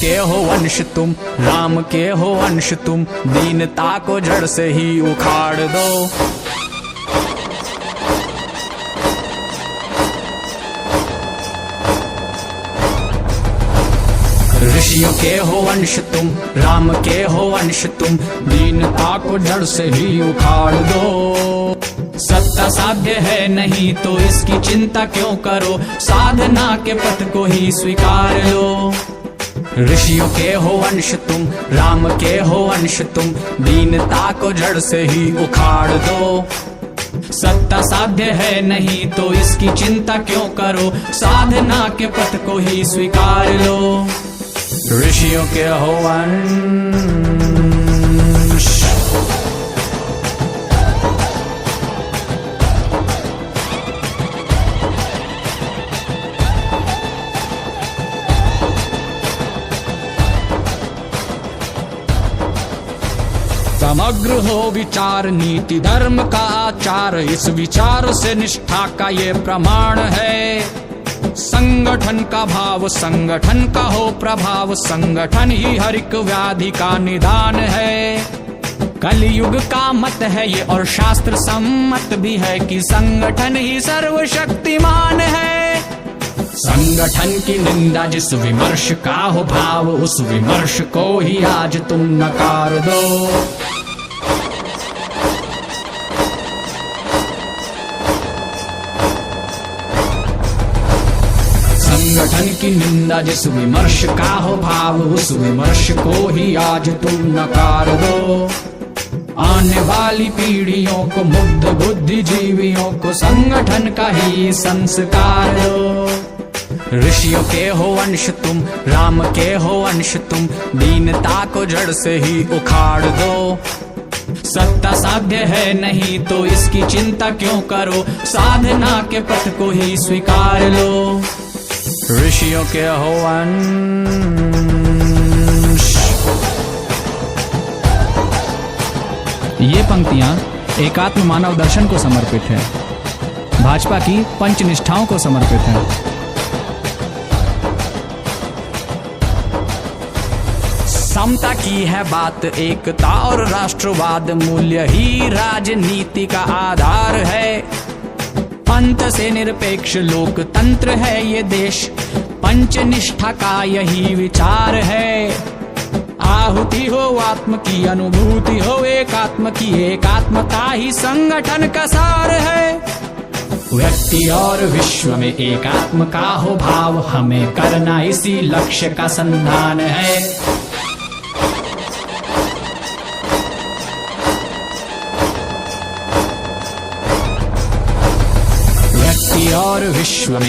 के हो वंश तुम, राम के हो अंश तुम, दीनता को जड़ से ही उखाड़ दो। ऋषियों के हो वंश तुम, राम के हो अंश तुम, दीनता को जड़ से ही उखाड़ दो। सत्ता साध्य है नहीं तो इसकी चिंता क्यों करो, साधना के पथ को ही स्वीकार लो। ऋषियों के हो वंश तुम, राम के हो अंश तुम, दीनता को जड़ से ही उखाड़ दो। सत्ता साध्य है नहीं तो इसकी चिंता क्यों करो, साधना के पथ को ही स्वीकार लो। ऋषियों के हो वंश। समग्र हो विचार, नीति धर्म का आचार, इस विचार से निष्ठा का ये प्रमाण है। संगठन का भाव, संगठन का हो प्रभाव, संगठन ही हर एक व्याधि का निदान है। कलयुग का मत है ये और शास्त्र सम्मत भी है कि संगठन ही सर्वशक्तिमान है। संगठन की निंदा जिस विमर्श का हो भाव, उस विमर्श को ही आज तुम नकार दो। संगठन की निंदा जिस विमर्श का हो भाव, उस विमर्श को ही आज तुम नकार दो। आने वाली पीढ़ियों को, मुग्ध बुद्धिजीवियों को संगठन का ही संस्कार दो। ऋषियों के हो वंश तुम, राम के हो अंश तुम, दीनता को जड़ से ही उखाड़ दो। सत्ता साध्य है नहीं तो इसकी चिंता क्यों करो, साधना के पथ को ही स्वीकार लो। ऋषियों के हो वंश। ये पंक्तियां एकात्म मानव दर्शन को समर्पित है, भाजपा की पंच निष्ठाओं को समर्पित है। समता की है बात, एकता और राष्ट्रवाद, मूल्य ही राजनीति का आधार है। पंथ से निरपेक्ष लोकतंत्र है ये देश, पंचनिष्ठा का यही विचार है। आहुति हो आत्म की, अनुभूति हो एकात्म की, एकात्मता ही संगठन का सार है। व्यक्ति और विश्व में एकात्म का हो भाव, हमें करना इसी लक्ष्य का संधान है। व्यक्ति और विश्व में